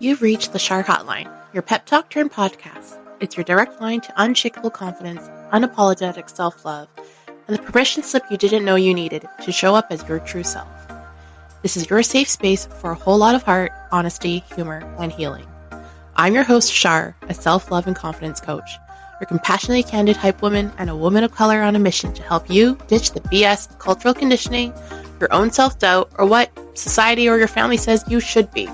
You've reached the Shar Hotline, your pep talk turned podcast. It's your direct line to unshakable confidence, unapologetic self-love, and the permission slip you didn't know you needed to show up as your true self. This is your safe space for a whole lot of heart, honesty, humor, and healing. I'm your host, Shar, a self-love and confidence coach, your compassionately candid hype woman and a woman of color on a mission to help you ditch the BS, cultural conditioning, your own self-doubt, or what society or your family says you should be.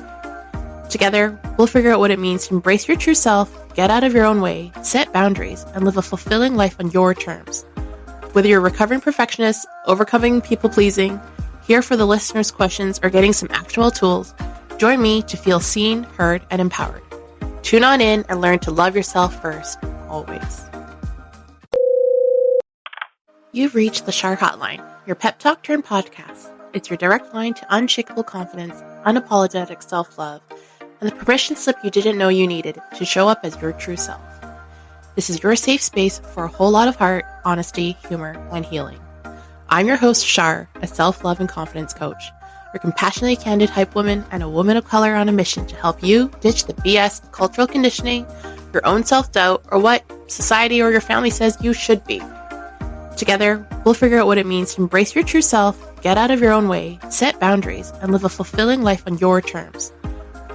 Together, we'll figure out what it means to embrace your true self, get out of your own way, set boundaries, and live a fulfilling life on your terms. Whether you're a recovering perfectionist, overcoming people-pleasing, here for the listeners' questions, or getting some actual tools, join me to feel seen, heard, and empowered. Tune on in and learn to love yourself first, always. You've reached the Shar Hotline, your pep talk turned podcast. It's your direct line to unshakable confidence, unapologetic self-love, and the permission slip you didn't know you needed to show up as your true self. This is your safe space for a whole lot of heart, honesty, humor, and healing. I'm your host, Shar, a self-love and confidence coach, your compassionately candid hype woman and a woman of color on a mission to help you ditch the BS, cultural conditioning, your own self-doubt, or what society or your family says you should be. Together, we'll figure out what it means to embrace your true self, get out of your own way, set boundaries, and live a fulfilling life on your terms.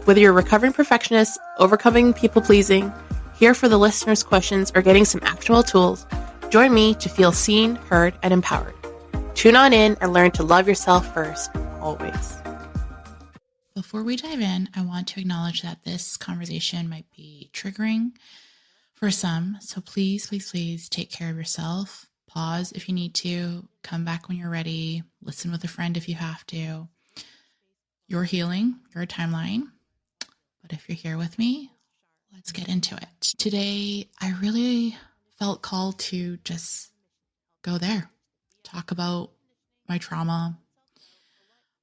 Whether you're a recovering perfectionist, overcoming people-pleasing, here for the listeners' questions, or getting some actual tools, join me to feel seen, heard, and empowered. Tune on in and learn to love yourself first, always. Before we dive in, I want to acknowledge that this conversation might be triggering for some, so please take care of yourself. Pause if you need to, come back when you're ready, listen with a friend if you have to. You're healing, your timeline. But if you're here with me, let's get into it. Today, I really felt called to just go there, talk about my trauma,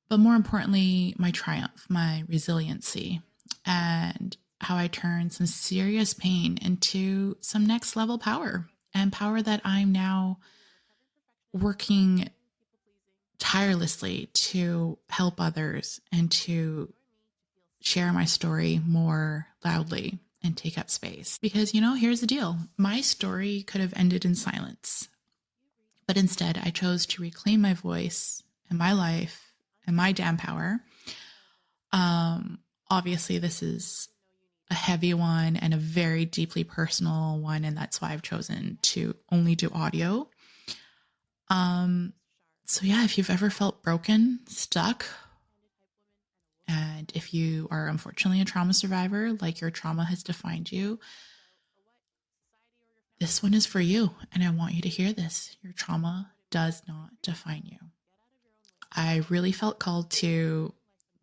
but more importantly, my triumph, my resiliency, and how I turned some serious pain into some next level power, and power that I'm now working tirelessly to help others and to share my story more loudly and take up space. Because, here's the deal. My story could have ended in silence, but instead I chose to reclaim my voice and my life and my damn power. Obviously this is a heavy one and a very deeply personal one, and that's why I've chosen to only do audio. So yeah, if you've ever felt broken, stuck, and if you are unfortunately a trauma survivor, like your trauma has defined you, this one is for you. And I want you to hear this. Your trauma does not define you. I really felt called to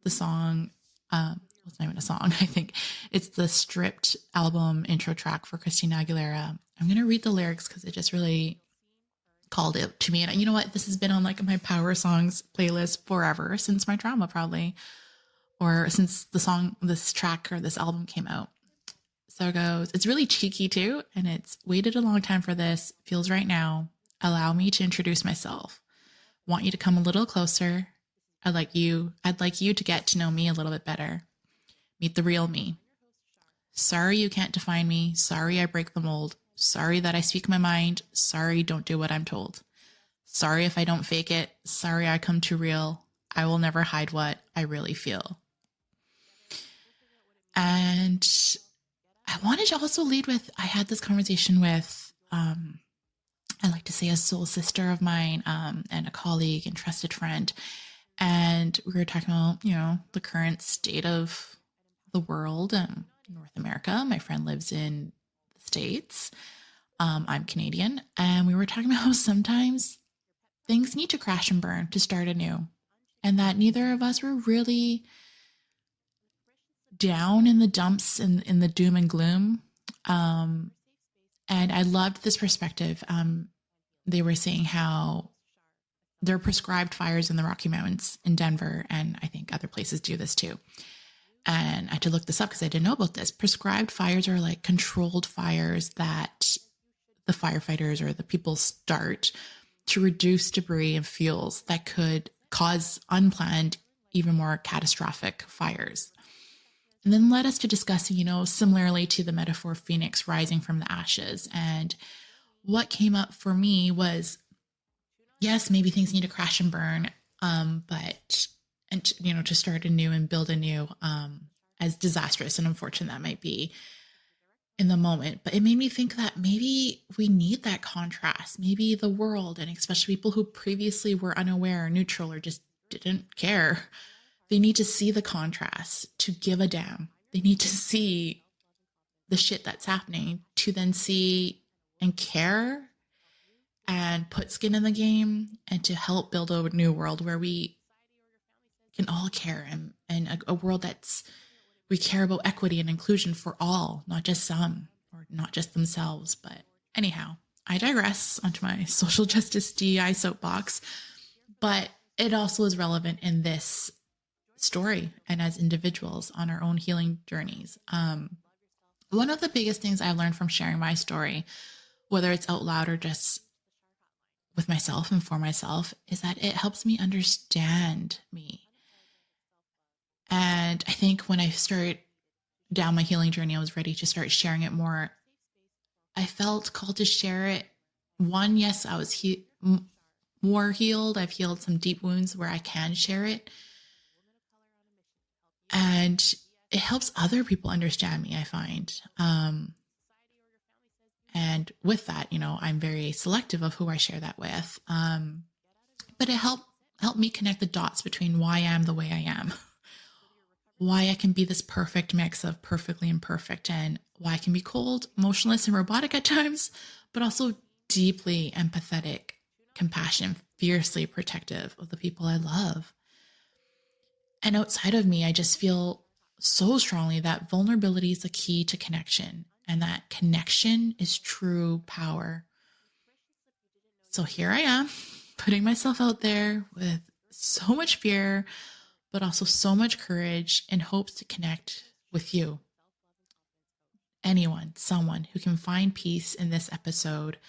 the song. It's not even a song. I think it's the Stripped album intro track for Christina Aguilera. I'm going to read the lyrics because it just really called it to me. And you know what? This has been on like my power songs playlist forever, since my trauma probably, or since this track or this album came out. So it goes, it's really cheeky too. And it's waited a long time for this. Feels right now. Allow me to introduce myself. Want you to come a little closer. I'd like you to get to know me a little bit better. Meet the real me. Sorry you can't define me. Sorry I break the mold. Sorry that I speak my mind. Sorry don't do what I'm told. Sorry if I don't fake it. Sorry I come too real. I will never hide what I really feel. And I wanted to also lead with, I had this conversation with, I like to say a soul sister of mine, and a colleague and trusted friend. And we were talking about, the current state of the world and North America. My friend lives in the States. I'm Canadian. And we were talking about how sometimes things need to crash and burn to start anew. And that neither of us were really down in the dumps in the doom and gloom. And I loved this perspective. They were saying how there are prescribed fires in the Rocky Mountains in Denver, and I think other places do this too. And I had to look this up because I didn't know about this. Prescribed fires are like controlled fires that the firefighters or the people start to reduce debris and fuels that could cause unplanned, even more catastrophic fires. And then led us to discussing, similarly to the metaphor phoenix rising from the ashes. And what came up for me was, yes, maybe things need to crash and burn, to start anew and build anew, as disastrous and unfortunate that might be in the moment. But it made me think that maybe we need that contrast. Maybe the world, and especially people who previously were unaware or neutral or just didn't care, they need to see the contrast to give a damn. They need to see the shit that's happening to then see and care and put skin in the game and to help build a new world where we can all care, and a world that's we care about equity and inclusion for all, not just some or not just themselves. But anyhow, I digress onto my social justice DEI soapbox, but it also is relevant in this story and as individuals on our own healing journeys. One of the biggest things I've learned from sharing my story, whether it's out loud or just with myself and for myself, is that it helps me understand me. And I think when I started down my healing journey, I was ready to start sharing it more. I felt called to share it. One, yes, I was more healed. I've healed some deep wounds where I can share it. And it helps other people understand me, I find. And with that, I'm very selective of who I share that with. But it helped me connect the dots between why I am the way I am, why I can be this perfect mix of perfectly imperfect, and why I can be cold, emotionless, and robotic at times, but also deeply empathetic, compassionate, fiercely protective of the people I love. And outside of me, I just feel so strongly that vulnerability is the key to connection, and that connection is true power. So here I am, putting myself out there with so much fear, but also so much courage, in hopes to connect with you. Anyone, someone who can find peace in this episode,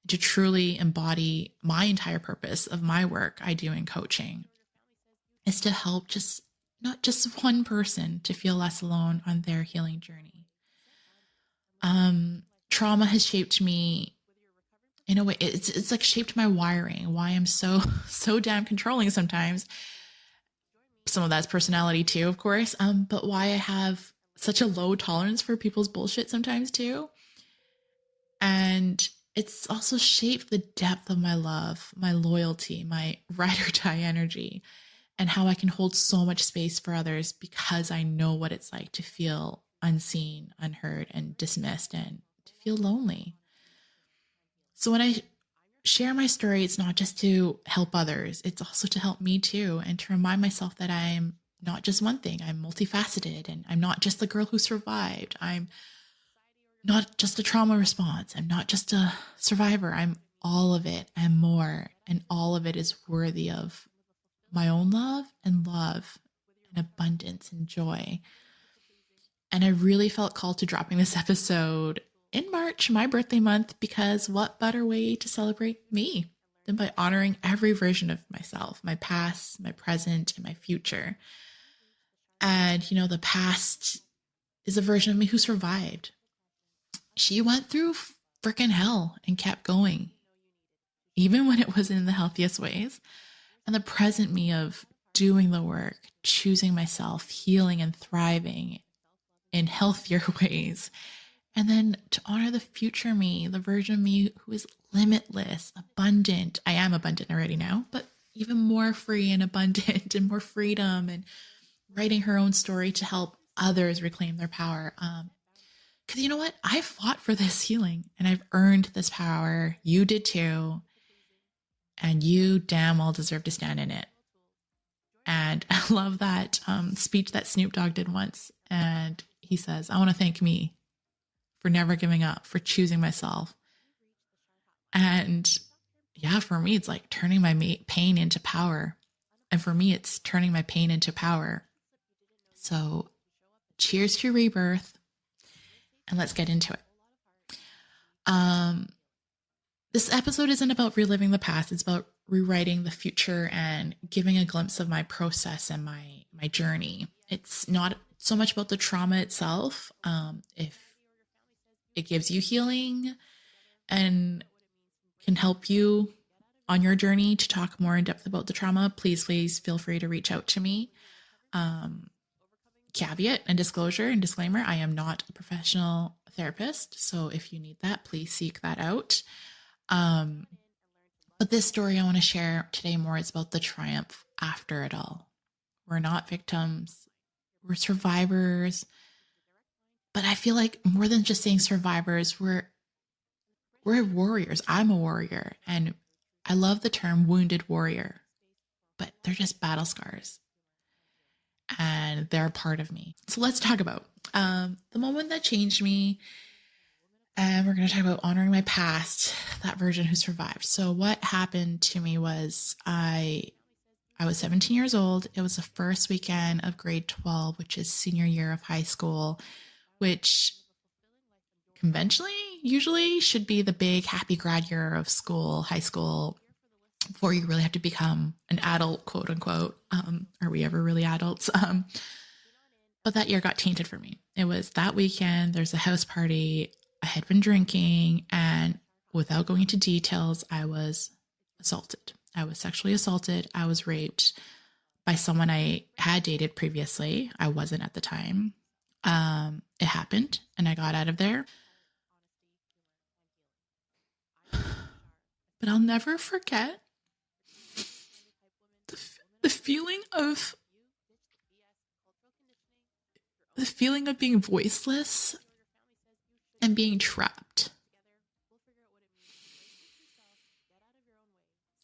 to truly embody my entire purpose of my work I do in coaching, is to help not just one person to feel less alone on their healing journey. Trauma has shaped me in a way. It's like shaped my wiring, why I'm so damn controlling sometimes. Some of that's personality too, of course. But why I have such a low tolerance for people's bullshit sometimes too. And it's also shaped the depth of my love, my loyalty, my ride or die energy, and how I can hold so much space for others because I know what it's like to feel unseen, unheard, and dismissed, and to feel lonely. So when I share my story, it's not just to help others, it's also to help me too, and to remind myself that I'm not just one thing. I'm multifaceted, and I'm not just the girl who survived. I'm not just a trauma response. I'm not just a survivor. I'm all of it and more, and all of it is worthy of my own love and abundance and joy. And I really felt called to dropping this episode in March, my birthday month, because what better way to celebrate me than by honoring every version of myself, my past, my present, and my future. And, the past is a version of me who survived. She went through freaking hell and kept going, even when it wasn't in the healthiest ways. And the present me of doing the work, choosing myself, healing and thriving in healthier ways. And then to honor the future me, the version of me who is limitless, abundant. I am abundant already now, but even more free and abundant and more freedom, and writing her own story to help others reclaim their power. Because you know what? I fought for this healing and I've earned this power. You did too. And you damn well deserve to stand in it. And I love that speech that Snoop Dogg did once. And he says, I want to thank me for never giving up, for choosing myself. And yeah, for me, it's like turning my pain into power. And for me, it's turning my pain into power. So cheers to rebirth. And let's get into it. This episode isn't about reliving the past. It's about rewriting the future and giving a glimpse of my process and my journey. It's not so much about the trauma itself. If it gives you healing and can help you on your journey to talk more in depth about the trauma, please feel free to reach out to me. Caveat and disclosure and disclaimer, I am not a professional therapist, so if you need that, please seek that out. But this story I want to share today more is about the triumph after it all. We're not victims, we're survivors. But I feel like more than just saying survivors, we're warriors. I'm a warrior, and I love the term wounded warrior, but they're just battle scars and they're a part of me. So let's talk about the moment that changed me. And we're going to talk about honoring my past, that version who survived. So what happened to me was I was 17 years old. It was the first weekend of grade 12, which is senior year of high school, which conventionally usually should be the big happy grad year of school, high school, before you really have to become an adult, quote unquote. Are we ever really adults? But that year got tainted for me. It was that weekend. There's a house party. I had been drinking, and without going into details, I was assaulted. I was sexually assaulted. I was raped by someone I had dated previously. I wasn't at the time. It happened, and I got out of there. But I'll never forget the feeling of being voiceless and being trapped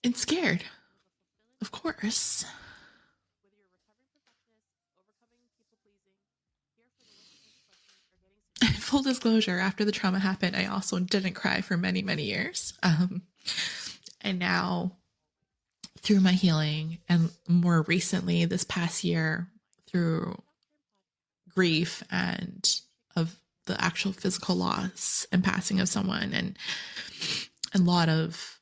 and scared, of course. Full disclosure, after the trauma happened, I also didn't cry for many, many years. And now, through my healing, and more recently this past year, through grief and of the actual physical loss and passing of someone, and a lot of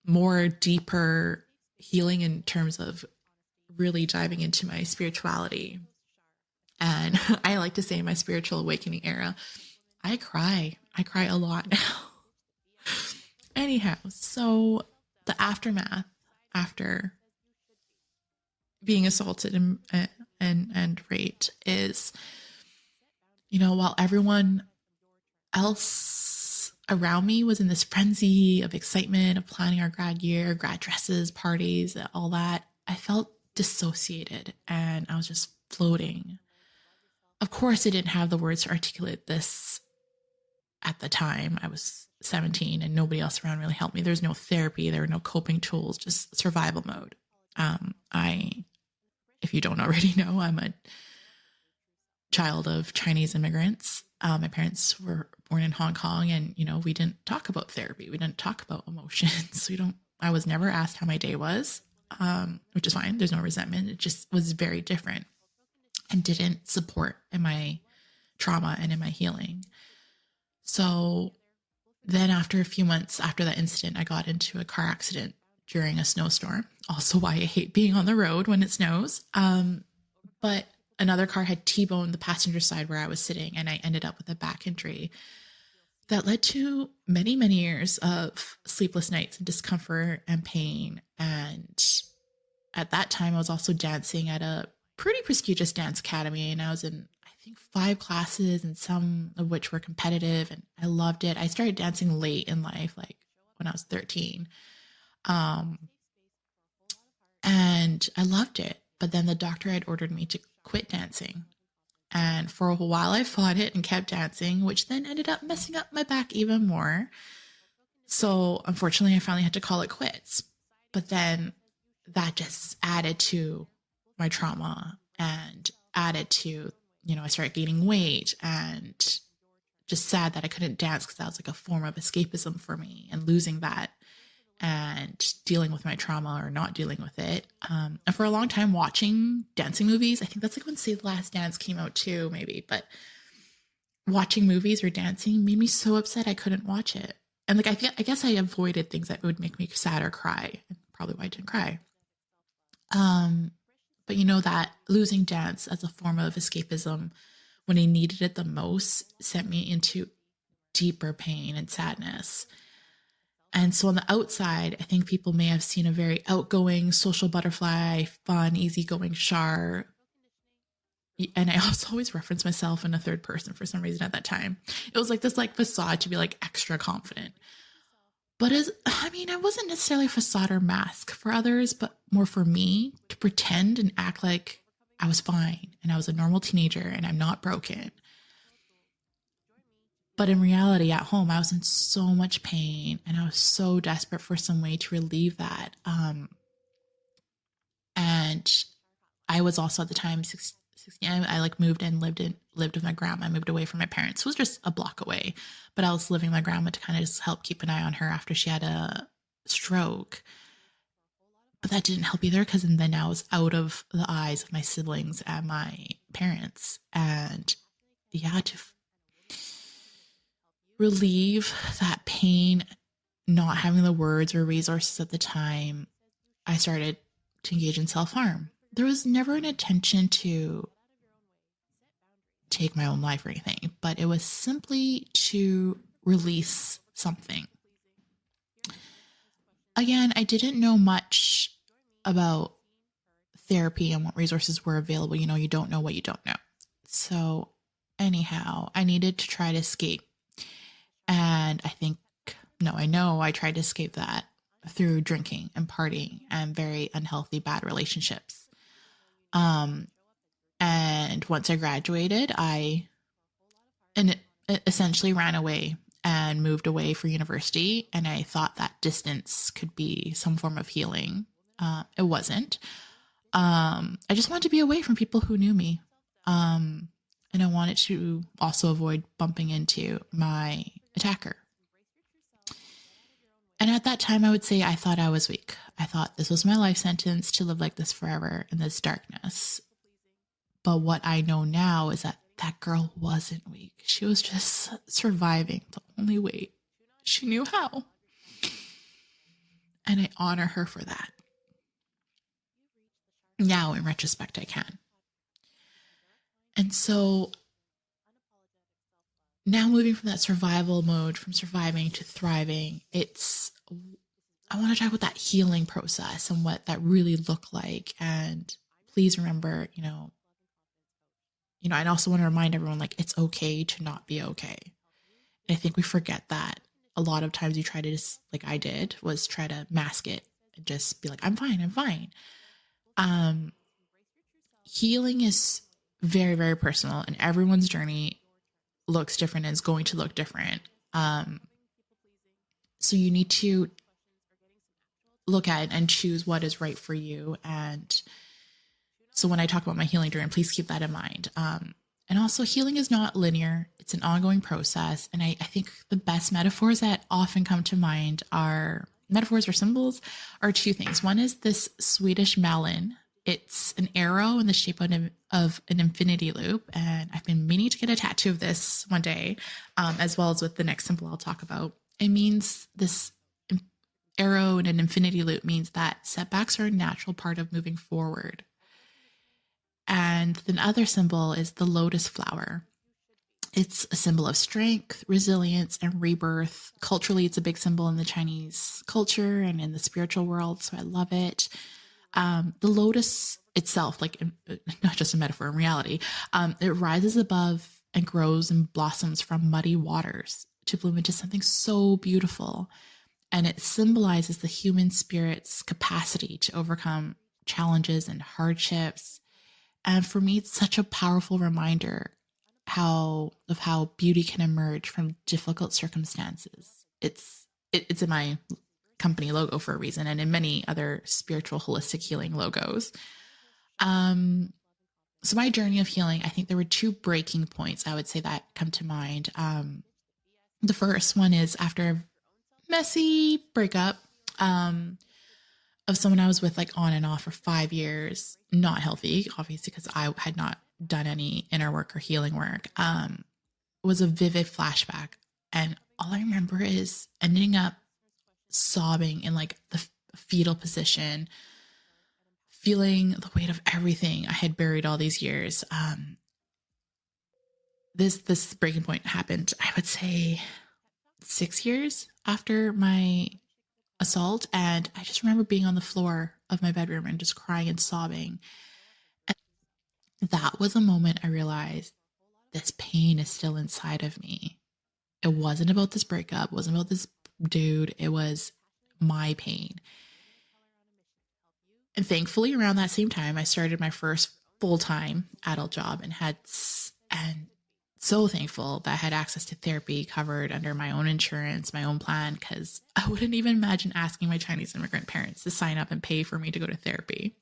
more deeper healing in terms of really diving into my spirituality. And I like to say in my spiritual awakening era, I cry a lot now. Anyhow, so the aftermath after being assaulted and raped is, while everyone else around me was in this frenzy of excitement of planning our grad year, grad dresses, parties, all that, I felt dissociated and I was just floating. Of course, I didn't have the words to articulate this at the time. I was 17 and nobody else around really helped me. There's no therapy. There were no coping tools, just survival mode. If you don't already know, I'm a child of Chinese immigrants. My parents were born in Hong Kong, and, we didn't talk about therapy. We didn't talk about emotions. I was never asked how my day was, which is fine. There's no resentment. It just was very different and didn't support in my trauma and in my healing. So then after a few months after that incident, I got into a car accident during a snowstorm. Also why I hate being on the road when it snows. But another car had T-boned the passenger side where I was sitting, and I ended up with a back injury that led to many, many years of sleepless nights and discomfort and pain. And at that time, I was also dancing at a pretty prestigious dance academy, and I was in, I think, 5 classes, and some of which were competitive, and I loved it. I started dancing late in life, like when I was 13. And I loved it. But then the doctor had ordered me to quit dancing. And for a while I fought it and kept dancing, which then ended up messing up my back even more. So unfortunately, I finally had to call it quits. But then that just added to my trauma and added to, I started gaining weight and just sad that I couldn't dance because that was like a form of escapism for me, and losing that and dealing with my trauma or not dealing with it. And for a long time watching dancing movies, I think that's like when Say the Last Dance came out too, maybe, but watching movies or dancing made me so upset I couldn't watch it. And like, I guess I avoided things that would make me sad or cry. probably why I didn't cry. But you know that losing dance as a form of escapism when I needed it the most sent me into deeper pain and sadness. And so on the outside, I think people may have seen a very outgoing, social butterfly, fun, easygoing Shar. And I also always reference myself in a third person for some reason at that time. It was like this like facade to be like extra confident. But I wasn't necessarily a facade or mask for others, but more for me to pretend and act like I was fine and I was a normal teenager and I'm not broken. But in reality, at home, I was in so much pain and I was so desperate for some way to relieve that. And I was also at the time 16. I like moved and lived with my grandma. I moved away from my parents. It was just a block away, but I was living with my grandma to kind of just help keep an eye on her after she had a stroke. But that didn't help either because then I was out of the eyes of my siblings and my parents. And yeah, to relieve that pain, not having the words or resources at the time, I started to engage in self-harm. There was never an intention to take my own life or anything, but it was simply to release something. Again, I didn't know much about therapy and what resources were available. You know, you don't know what you don't know. So anyhow, I needed to try to escape. And I know I tried to escape that through drinking and partying and very unhealthy, bad relationships. And once I graduated, essentially ran away and moved away for university. And I thought that distance could be some form of healing. It wasn't. I just wanted to be away from people who knew me. And I wanted to also avoid bumping into my attacker. And at that time, I would say I thought I was weak. I thought this was my life sentence to live like this forever in this darkness. But what I know now is that girl wasn't weak. She was just surviving the only way she knew how. And I honor her for that. Now, in retrospect, I can. And so now moving from that survival mode, from surviving to thriving, I want to talk about that healing process and what that really looked like. And please remember, I also want to remind everyone, like, it's okay to not be okay. And I think we forget that a lot of times you try to just, like I did, was try to mask it and just be like, I'm fine. Healing is very, very personal, and everyone's journey looks different and is going to look different. So you need to look at it and choose what is right for you. And so when I talk about my healing journey, please keep that in mind. And also, healing is not linear. It's an ongoing process. And I think the best metaphors that often come to mind are metaphors or symbols are two things. One is this Swedish melon. It's an arrow in the shape of an infinity loop. And I've been meaning to get a tattoo of this one day, as well as with the next symbol I'll talk about. It means this arrow in an infinity loop means that setbacks are a natural part of moving forward. And the other symbol is the lotus flower. It's a symbol of strength, resilience, and rebirth. Culturally, it's a big symbol in the Chinese culture and in the spiritual world, so I love it. The lotus itself, like not just a metaphor, in reality, it rises above and grows and blossoms from muddy waters to bloom into something so beautiful. And it symbolizes the human spirit's capacity to overcome challenges and hardships. And for me, it's such a powerful reminder of how beauty can emerge from difficult circumstances. It's in my company logo for a reason, and in many other spiritual holistic healing logos. So my journey of healing, I think there were two breaking points I would say that come to mind. The first one is after a messy breakup of someone I was with, like on and off for 5 years, not healthy, obviously, because I had not done any inner work or healing work, was a vivid flashback. And all I remember is ending up sobbing in like fetal position, feeling the weight of everything I had buried all these years. This breaking point happened, I would say, 6 years after my assault. And I just remember being on the floor of my bedroom and just crying and sobbing. And that was a moment I realized this pain is still inside of me. It wasn't about this breakup, it wasn't about this dude. It was my pain. And thankfully, around that same time, I started my first full-time adult job and so thankful that I had access to therapy covered under my own insurance, my own plan, because I wouldn't even imagine asking my Chinese immigrant parents to sign up and pay for me to go to therapy.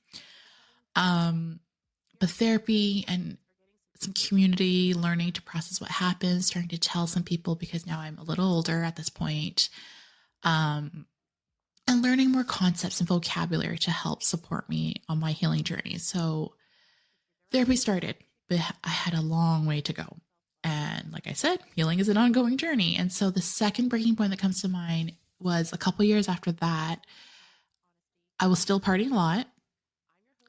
But therapy and some community, learning to process what happens, starting to tell some people because now I'm a little older at this point, and learning more concepts and vocabulary to help support me on my healing journey. So therapy started, but I had a long way to go. And like I said, healing is an ongoing journey. And so the second breaking point that comes to mind was a couple years after that. I was still partying a lot,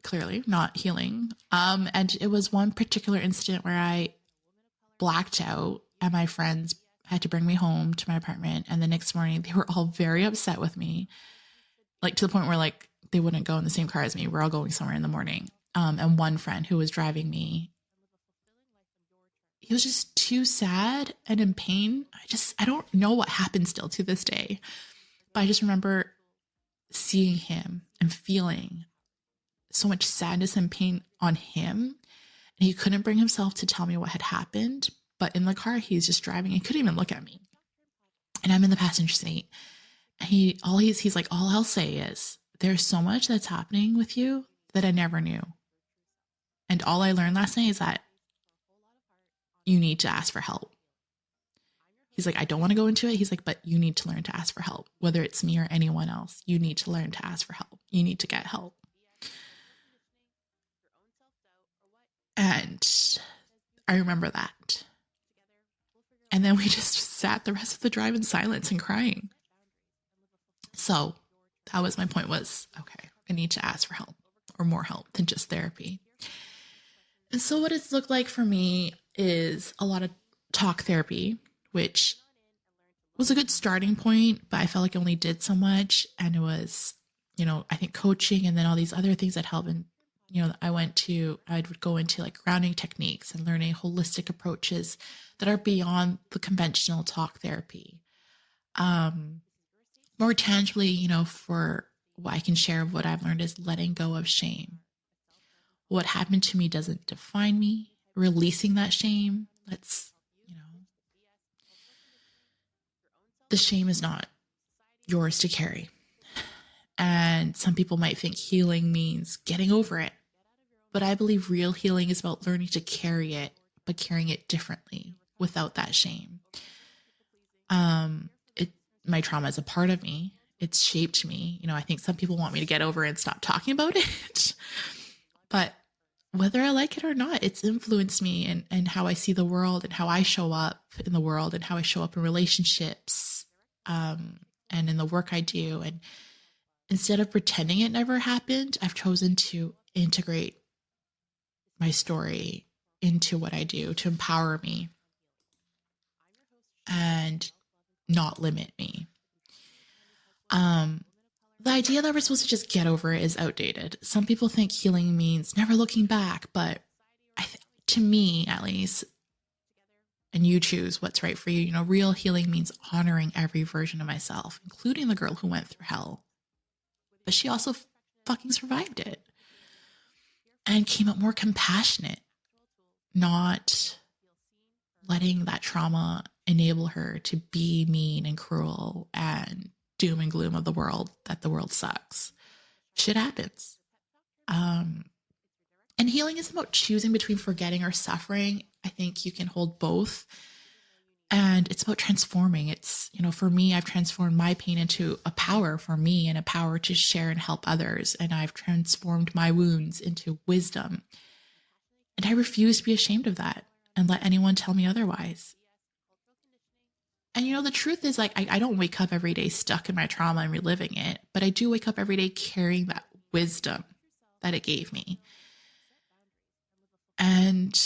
clearly not healing. And it was one particular incident where I blacked out and my friends had to bring me home to my apartment. And the next morning they were all very upset with me, like to the point where like they wouldn't go in the same car as me. We're all going somewhere in the morning. And one friend who was driving me, he was just too sad and in pain. I don't know what happened still to this day, but I just remember seeing him and feeling so much sadness and pain on him. And he couldn't bring himself to tell me what had happened. But in the car, he's just driving and couldn't even look at me. And I'm in the passenger seat. And he's like, all I'll say is there's so much that's happening with you that I never knew. And all I learned last night is that you need to ask for help. He's like, I don't want to go into it. He's like, but you need to learn to ask for help, whether it's me or anyone else. You need to learn to ask for help. You need to get help. And I remember that. And then we just sat the rest of the drive in silence and crying. So that was my point was, okay, I need to ask for help or more help than just therapy. And so what it's looked like for me is a lot of talk therapy, which was a good starting point, but I felt like I only did so much. And it was, I think coaching and then all these other things that help. And, I would go into like grounding techniques and learning holistic approaches that are beyond the conventional talk therapy. More tangibly, for what I can share of what I've learned is letting go of shame. What happened to me doesn't define me. Releasing that shame, the shame is not yours to carry. And some people might think healing means getting over it. But I believe real healing is about learning to carry it, but carrying it differently without that shame. My trauma is a part of me. It's shaped me. I think some people want me to get over it and stop talking about it. But whether I like it or not, it's influenced me and how I see the world and how I show up in the world and how I show up in relationships and in the work I do. And instead of pretending it never happened, I've chosen to integrate my story into what I do to empower me and not limit me. The idea that we're supposed to just get over it is outdated. Some people think healing means never looking back, but to me, at least, and you choose what's right for you, real healing means honoring every version of myself, including the girl who went through hell. But she also fucking survived it and came up more compassionate, not letting that trauma enable her to be mean and cruel and doom and gloom of the world, that the world sucks. Shit happens. And healing is about choosing between forgetting or suffering. I think you can hold both. And it's about transforming. It's, for me, I've transformed my pain into a power for me and a power to share and help others. And I've transformed my wounds into wisdom. And I refuse to be ashamed of that and let anyone tell me otherwise. And the truth is, like, I don't wake up every day stuck in my trauma and reliving it, but I do wake up every day carrying that wisdom that it gave me. And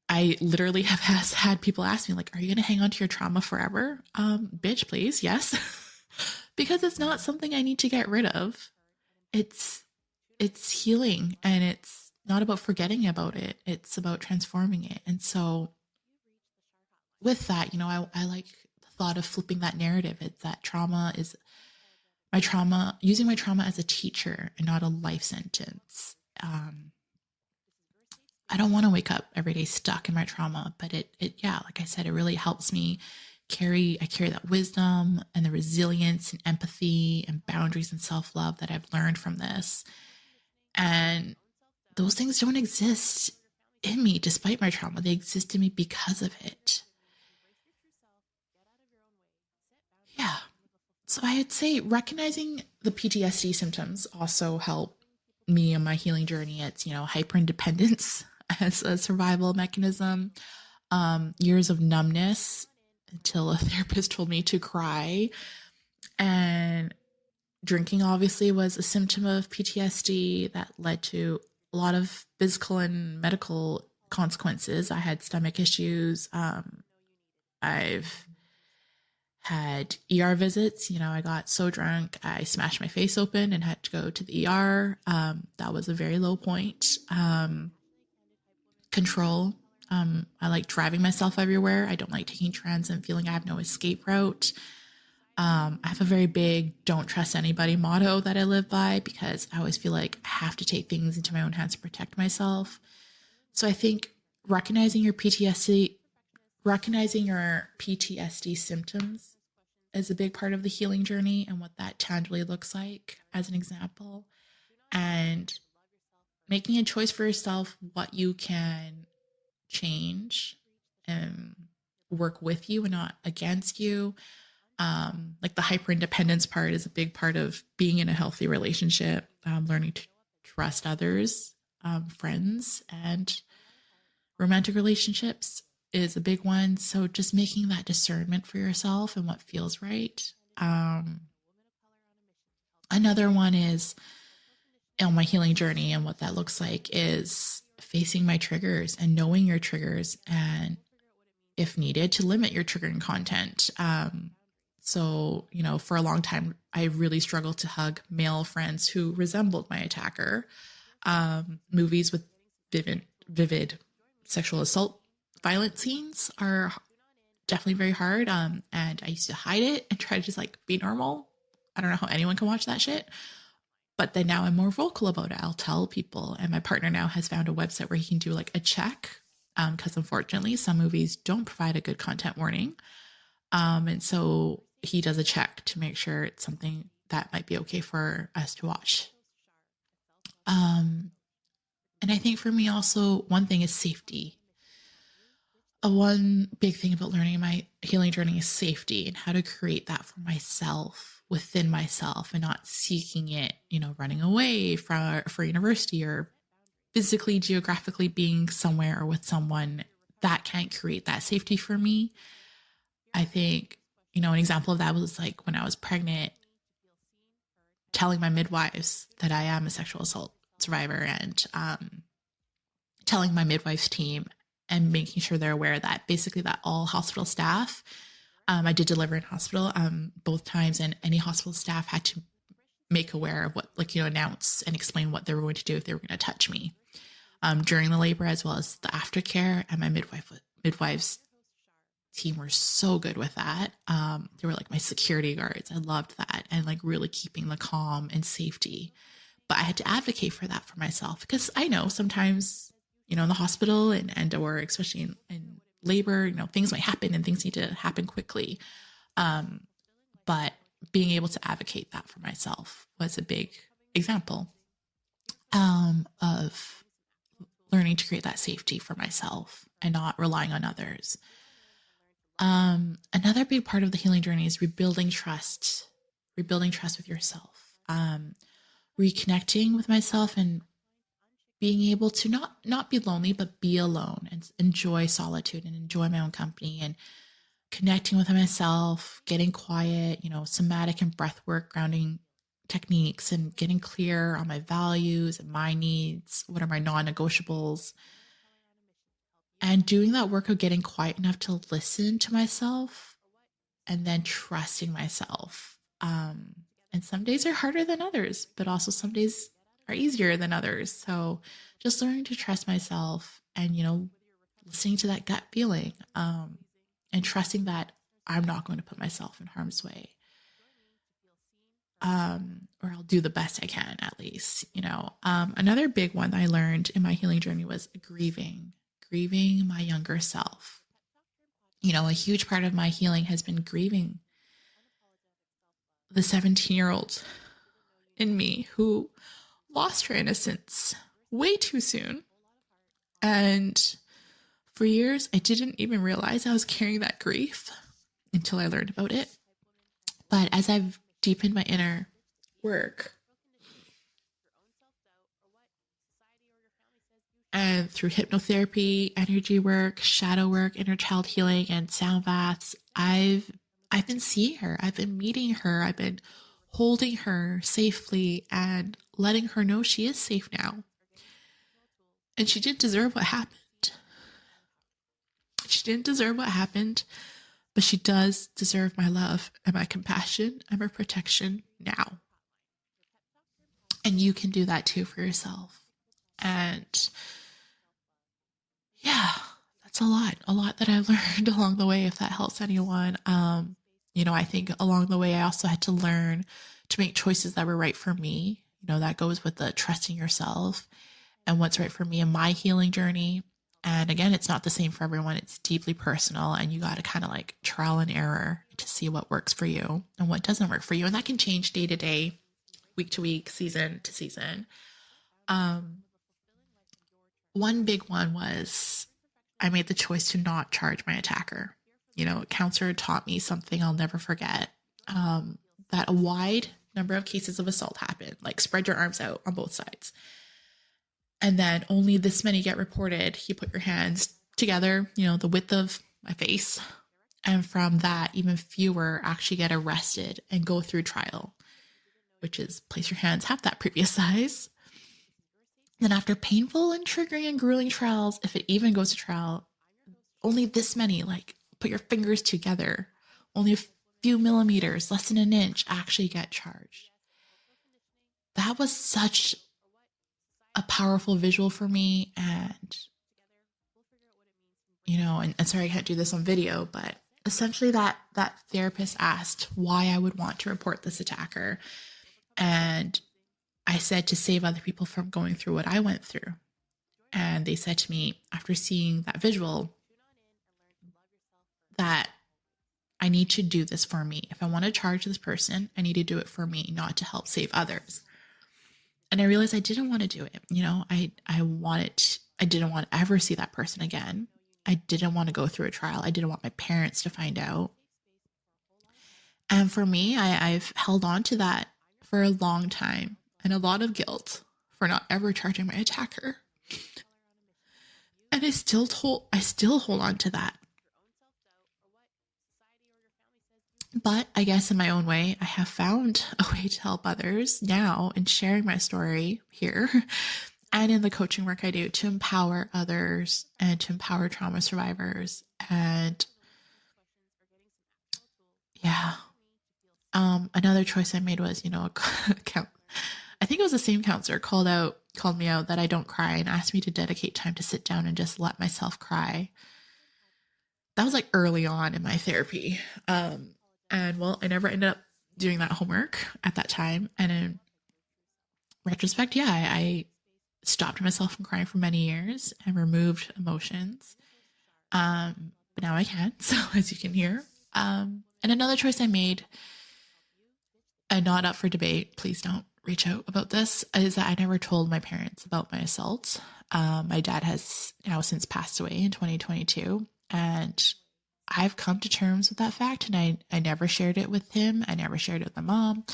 I literally have had people ask me, like, are you going to hang on to your trauma forever? Bitch, please. Yes. Because it's not something I need to get rid of. It's, it's healing, and it's not about forgetting about it. It's about transforming it. And so with that, I like the thought of flipping that narrative. It's that trauma is my trauma, using my trauma as a teacher and not a life sentence. I don't want to wake up every day stuck in my trauma, but yeah, like I said, it really helps me I carry that wisdom and the resilience and empathy and boundaries and self-love that I've learned from this. And those things don't exist in me despite my trauma. They exist in me because of it. Yeah. So I'd say recognizing the PTSD symptoms also help me in my healing journey. It's, hyperindependence as a survival mechanism, years of numbness until a therapist told me to cry. And drinking obviously was a symptom of PTSD that led to a lot of physical and medical consequences. I had stomach issues. I've had ER visits. I got so drunk, I smashed my face open and had to go to the ER. That was a very low point. Control. I like driving myself everywhere. I don't like taking transit, feeling I have no escape route. I have a very big don't trust anybody motto that I live by, because I always feel like I have to take things into my own hands to protect myself. So I think recognizing your PTSD symptoms is a big part of the healing journey, and what that tangibly looks like as an example, and making a choice for yourself what you can change and work with you and not against you. Like the hyper independence part is a big part of being in a healthy relationship, learning to trust others, friends, and romantic relationships is a big one. So just making that discernment for yourself and what feels right. Another one is on my healing journey, and what that looks like is facing my triggers and knowing your triggers, and if needed, to limit your triggering content. So, for a long time, I really struggled to hug male friends who resembled my attacker. Movies with vivid sexual assault, violent scenes are definitely very hard. And I used to hide it and try to just like be normal. I don't know how anyone can watch that shit. But then now I'm more vocal about it. I'll tell people. And my partner now has found a website where he can do like a check. Because unfortunately, some movies don't provide a good content warning. And so he does a check to make sure it's something that might be okay for us to watch. And I think for me also, one thing is safety. One big thing about learning my healing journey is safety, and how to create that for myself, within myself, and not seeking it, running away for university, or physically, geographically being somewhere or with someone that can't create that safety for me. I think, an example of that was like when I was pregnant, telling my midwives that I am a sexual assault survivor, and telling my midwives team and making sure they're aware that basically that all hospital staff, I did deliver in hospital both times, and any hospital staff had to make aware of what, announce and explain what they were going to do if they were going to touch me during the labor, as well as the aftercare. And my midwives team were so good with that. They were like my security guards. I loved that, and like really keeping the calm and safety. But I had to advocate for that for myself, because I know sometimes, in the hospital and or especially in labor, things might happen and things need to happen quickly. But being able to advocate that for myself was a big example of learning to create that safety for myself and not relying on others. Another big part of the healing journey is rebuilding trust with yourself, reconnecting with myself, and being able to not be lonely, but be alone and enjoy solitude and enjoy my own company, and connecting with myself, getting quiet, somatic and breath work, grounding techniques, and getting clear on my values and my needs. What are my non negotiables? And doing that work of getting quiet enough to listen to myself and then trusting myself. And some days are harder than others, but also some days are easier than others. So just learning to trust myself and, listening to that gut feeling, and trusting that I'm not going to put myself in harm's way. Or I'll do the best I can, at least, Another big one that I learned in my healing journey was grieving my younger self. A huge part of my healing has been grieving the 17-year-old in me who lost her innocence way too soon. And for years, I didn't even realize I was carrying that grief until I learned about it. But as I've deepened my inner work and through hypnotherapy, energy work, shadow work, inner child healing, and sound baths, I've been seeing her. I've been meeting her. I've been holding her safely and letting her know she is safe now. And she didn't deserve what happened. She didn't deserve what happened, but she does deserve my love and my compassion and my protection now. And you can do that too for yourself. And yeah, that's a lot that I've learned along the way, if that helps anyone. I think along the way, I also had to learn to make choices that were right for me. That goes with the trusting yourself and what's right for me in my healing journey. And again, it's not the same for everyone. It's deeply personal, and you got to kind of like trial and error to see what works for you and what doesn't work for you. And that can change day to day, week to week, season to season. One big one was I made the choice to not charge my attacker. A counselor taught me something I'll never forget, that a wide number of cases of assault happen, like spread your arms out on both sides. And then only this many get reported. You put your hands together, the width of my face. And from that, even fewer actually get arrested and go through trial, which is place your hands half that previous size. Then after painful and triggering and grueling trials, if it even goes to trial, only this many, like put your fingers together, only a few millimeters, less than an inch, actually get charged. That was such a powerful visual for me. And, and sorry, I can't do this on video, but essentially that therapist asked why I would want to report this attacker. And I said to save other people from going through what I went through. And they said to me, after seeing that visual, that I need to do this for me. If I want to charge this person, I need to do it for me, not to help save others. And I realized I didn't want to do it. I didn't want to ever see that person again. I didn't want to go through a trial. I didn't want my parents to find out. And for me, I've held on to that for a long time, and a lot of guilt for not ever charging my attacker. And I still hold on to that. But I guess in my own way, I have found a way to help others now in sharing my story here and in the coaching work I do to empower others and to empower trauma survivors. And yeah, another choice I made was, I think it was the same counselor called me out that I don't cry and asked me to dedicate time to sit down and just let myself cry. That was like early on in my therapy. And well, I never ended up doing that homework at that time. And in retrospect, yeah, I stopped myself from crying for many years and removed emotions. But now I can. So as you can hear. And another choice I made, and not up for debate, please don't reach out about this, is that I never told my parents about my assault. My dad has now since passed away in 2022. And I've come to terms with that fact, and I never shared it with him. I never shared it with my mom.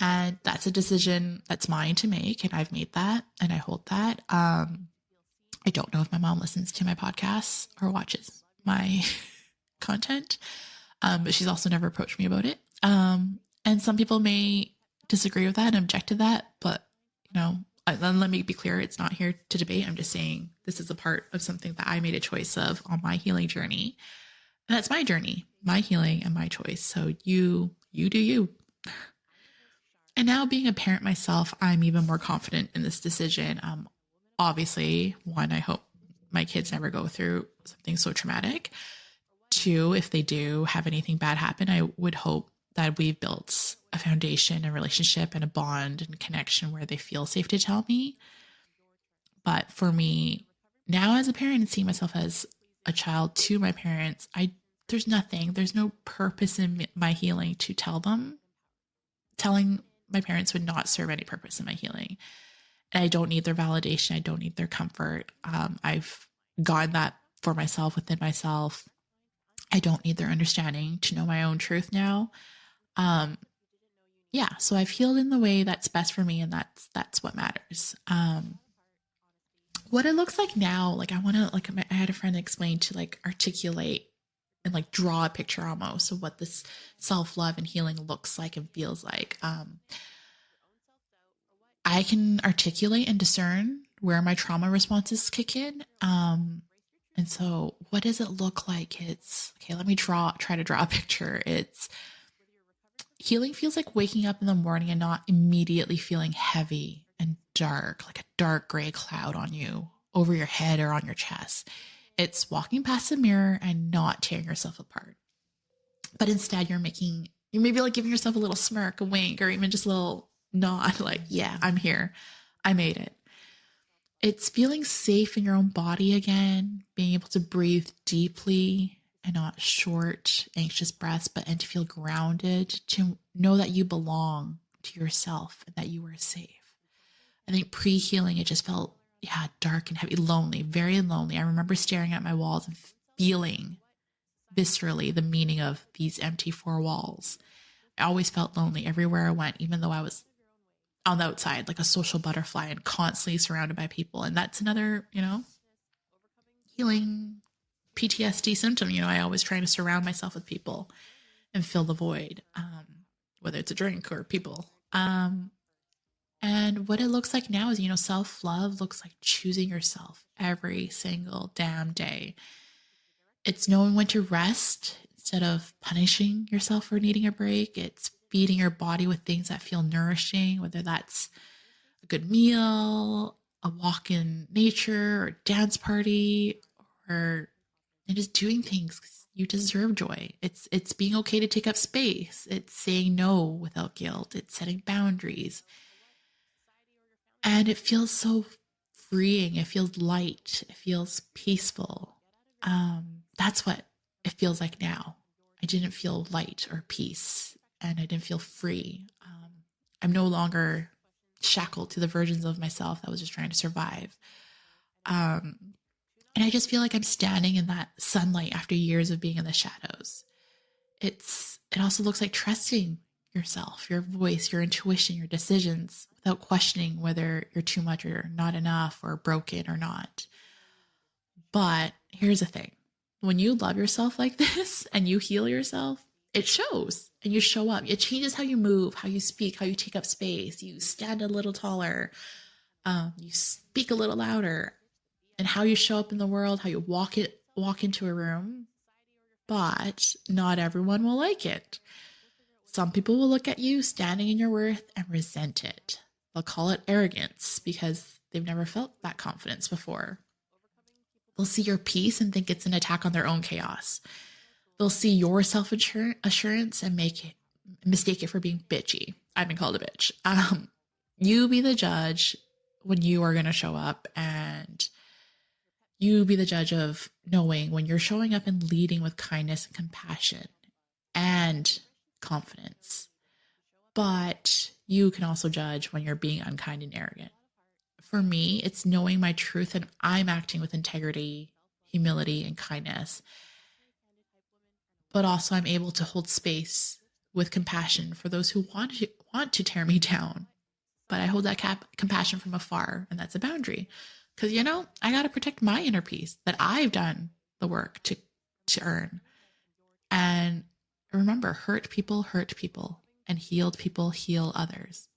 And that's a decision that's mine to make, and I've made that, and I hold that. I don't know if my mom listens to my podcasts or watches my content. But she's also never approached me about it. And some people may disagree with that and object to that, but then let me be clear, it's not here to debate. I'm just saying this is a part of something that I made a choice of on my healing journey. And that's my journey, my healing and my choice. So you do you. And now being a parent myself, I'm even more confident in this decision. Obviously, one, I hope my kids never go through something so traumatic. Two, if they do have anything bad happen, I would hope that we've built a foundation, a relationship, and a bond and connection where they feel safe to tell me. But for me, now as a parent and seeing myself as a child to my parents, there's no purpose in my healing to tell them. Telling my parents would not serve any purpose in my healing. And I don't need their validation. I don't need their comfort. I've gotten that for myself within myself. I don't need their understanding to know my own truth now. Yeah, so I've healed in the way that's best for me, and that's what matters. What it looks like now, like I had a friend explain to like articulate and like draw a picture almost of what this self-love and healing looks like and feels like. I can articulate and discern where my trauma responses kick in. And so what does it look like? It's okay, let me try to draw a picture. It's healing feels like waking up in the morning and not immediately feeling heavy and dark, like a dark gray cloud on you over your head or on your chest. It's walking past the mirror and not tearing yourself apart. But instead you're maybe like giving yourself a little smirk, a wink, or even just a little nod, like, yeah, I'm here. I made it. It's feeling safe in your own body again, being able to breathe deeply and not short, anxious breaths, and to feel grounded, to know that you belong to yourself and that you are safe. I think pre-healing, it just felt, dark and heavy, lonely, very lonely. I remember staring at my walls and feeling viscerally the meaning of these empty four walls. I always felt lonely everywhere I went, even though I was on the outside, like a social butterfly and constantly surrounded by people. And that's another, healing PTSD symptom. I always try to surround myself with people and fill the void, whether it's a drink or people. And what it looks like now is, self-love looks like choosing yourself every single damn day. It's knowing when to rest instead of punishing yourself for needing a break. It's feeding your body with things that feel nourishing, whether that's a good meal, a walk in nature, or a dance party, or just doing things. You deserve joy. It's being okay to take up space. It's saying no without guilt. It's setting boundaries. And it feels so freeing. It feels light. It feels peaceful. That's what it feels like now. I didn't feel light or peace, and I didn't feel free. I'm no longer shackled to the versions of myself that was just trying to survive. And I just feel like I'm standing in that sunlight after years of being in the shadows. It also looks like trusting yourself, your voice, your intuition, your decisions without questioning whether you're too much or not enough or broken or not. But here's the thing. When you love yourself like this and you heal yourself, it shows and you show up. It changes how you move, how you speak, how you take up space. You stand a little taller. You speak a little louder, and how you show up in the world, how you walk into a room. But not everyone will like it. Some people will look at you standing in your worth and resent it. They'll call it arrogance because they've never felt that confidence before. They'll see your peace and think it's an attack on their own chaos. They'll see your self-assurance and mistake it for being bitchy. I've been called a bitch. You be the judge when you are going to show up, and you be the judge of knowing when you're showing up and leading with kindness and compassion and confidence. But you can also judge when you're being unkind and arrogant. For me, it's knowing my truth and I'm acting with integrity, humility, and kindness. But also I'm able to hold space with compassion for those who want to tear me down. But I hold that compassion from afar, and that's a boundary. Because, I got to protect my inner peace that I've done the work to earn. And remember, hurt people, and healed people heal others.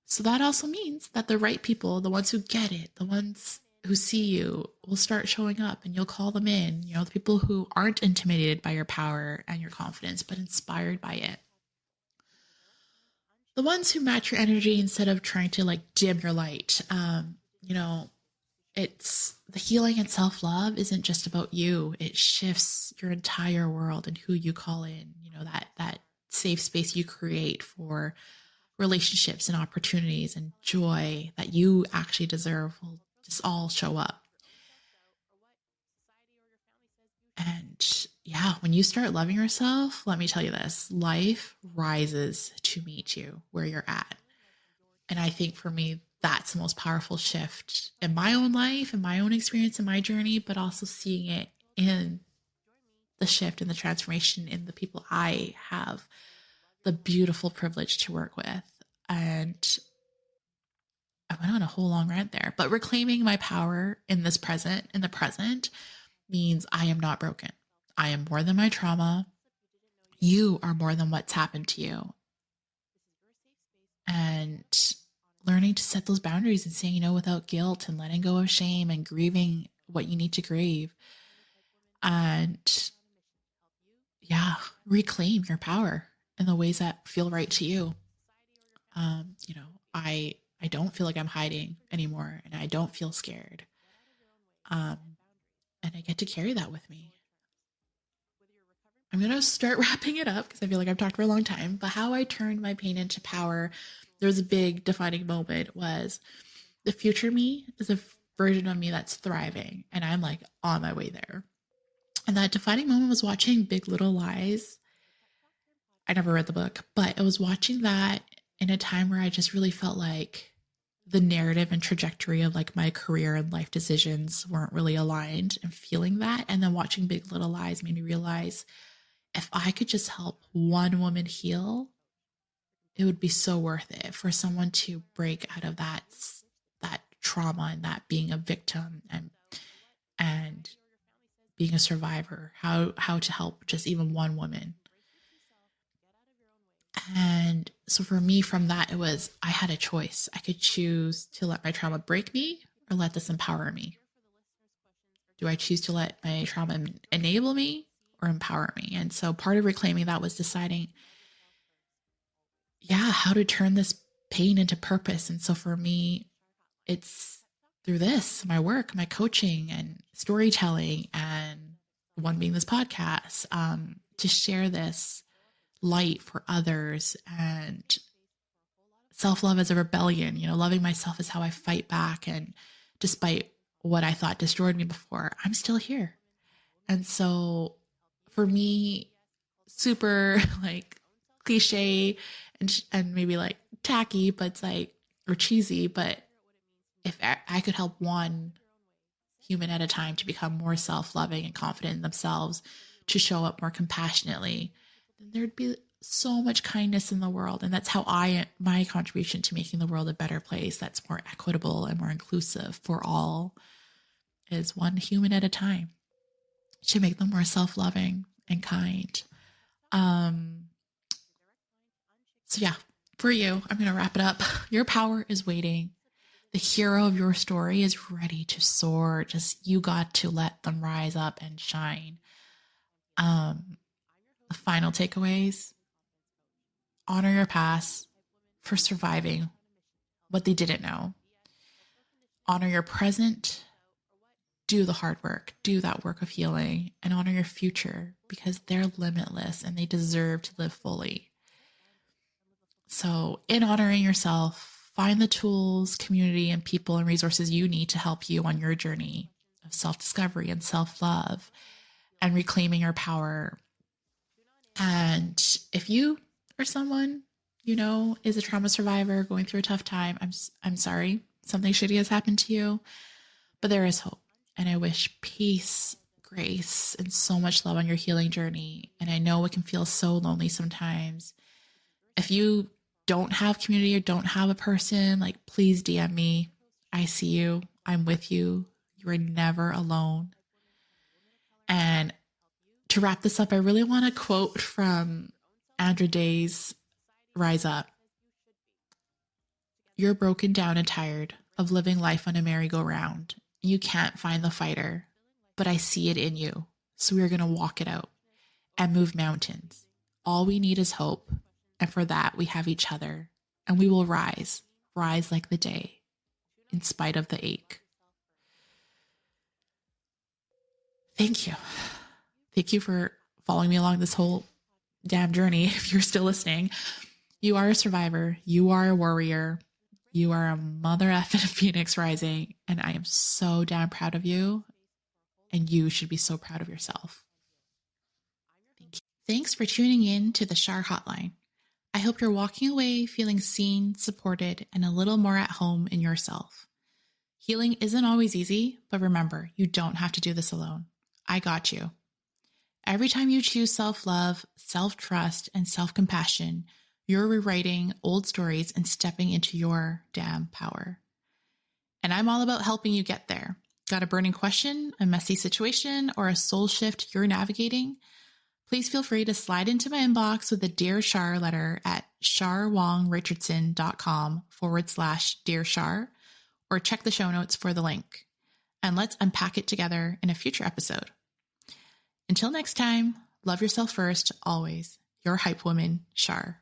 So that also means that the right people, the ones who get it, the ones who see you, will start showing up, and you'll call them in. You know, the people who aren't intimidated by your power and your confidence, but inspired by it. The ones who match your energy instead of trying to like dim your light. You know, it's the healing and self-love isn't just about you. It shifts your entire world and who you call in. You know, that safe space you create for relationships and opportunities and joy that you actually deserve will just all show up. And yeah, when you start loving yourself, let me tell you this, life rises to meet you where you're at. And I think for me, that's the most powerful shift in my own life, in my own experience, in my journey, but also seeing it in the shift and the transformation in the people I have the beautiful privilege to work with. And I went on a whole long rant there, but reclaiming my power in the present means I am not broken. I am more than my trauma. You are more than what's happened to you. And learning to set those boundaries and saying no without guilt and letting go of shame and grieving what you need to grieve. And yeah, reclaim your power in the ways that feel right to you. You know, I don't feel like I'm hiding anymore, and I don't feel scared. And I get to carry that with me. I'm going to start wrapping it up because I feel like I've talked for a long time. But how I turned my pain into power, there was a big defining moment, was the future me is a version of me that's thriving. And I'm like on my way there. And that defining moment was watching Big Little Lies. I never read the book, but I was watching that in a time where I just really felt like the narrative and trajectory of like my career and life decisions weren't really aligned, and feeling that. And then watching Big Little Lies made me realize if I could just help one woman heal, it would be so worth it for someone to break out of that trauma and that being a victim and being a survivor, how to help just even one woman. And so for me, from that, it was, I had a choice. I could choose to let my trauma break me or let this empower me. Do I choose to let my trauma enable me or empower me? And so part of reclaiming that was deciding, yeah, how to turn this pain into purpose. And so for me, it's through this, my work, my coaching and storytelling, and one being this podcast, to share this light for others. And self-love as a rebellion, you know, loving myself is how I fight back. And despite what I thought destroyed me before, I'm still here. And so for me, super like cliche and maybe like tacky, but it's like, or cheesy, but if I could help one human at a time to become more self-loving and confident in themselves, to show up more compassionately, then there'd be so much kindness in the world. And that's how my contribution to making the world a better place that's more equitable and more inclusive for all, is one human at a time, to make them more self-loving and kind. So yeah, for you, I'm going to wrap it up. Your power is waiting. The hero of your story is ready to soar. Just, you got to let them rise up and shine. The final takeaways: honor your past for surviving what they didn't know. Honor your present. Do the hard work. Do that work of healing, and honor your future, because they're limitless and they deserve to live fully. So in honoring yourself, find the tools, community, and people and resources you need to help you on your journey of self-discovery and self-love and reclaiming your power. And if you or someone you know is a trauma survivor going through a tough time, I'm sorry. Something shitty has happened to you, but there is hope. And I wish peace, grace, and so much love on your healing journey. And I know it can feel so lonely sometimes. If you don't have community or don't have a person, like, please DM me. I see you. I'm with you. You are never alone. And To wrap this up, I really want to quote from Andra Day's Rise Up. You're broken down and tired of living life on a merry-go-round. You can't find the fighter, but I see it in you. So we're going to walk it out and move mountains. All we need is hope. And for that, we have each other. And we will rise like the day, in spite of the ache. Thank you. Thank you for following me along this whole damn journey. If you're still listening, you are a survivor. You are a warrior. You are a mother effing Phoenix rising. And I am so damn proud of you. And you should be so proud of yourself. Thank you. Thanks for tuning in to the Shar Hotline. I hope you're walking away feeling seen, supported, and a little more at home in yourself. Healing isn't always easy, but remember, you don't have to do this alone. I got you. Every time you choose self-love, self-trust, and self-compassion, you're rewriting old stories and stepping into your damn power. And I'm all about helping you get there. Got a burning question, a messy situation, or a soul shift you're navigating? Please feel free to slide into my inbox with a Dear Shar letter at sharwongrichardsoncom/Dear Shar, or check the show notes for the link. And let's unpack it together in a future episode. Until next time, love yourself first, always. Your hype woman, Shar.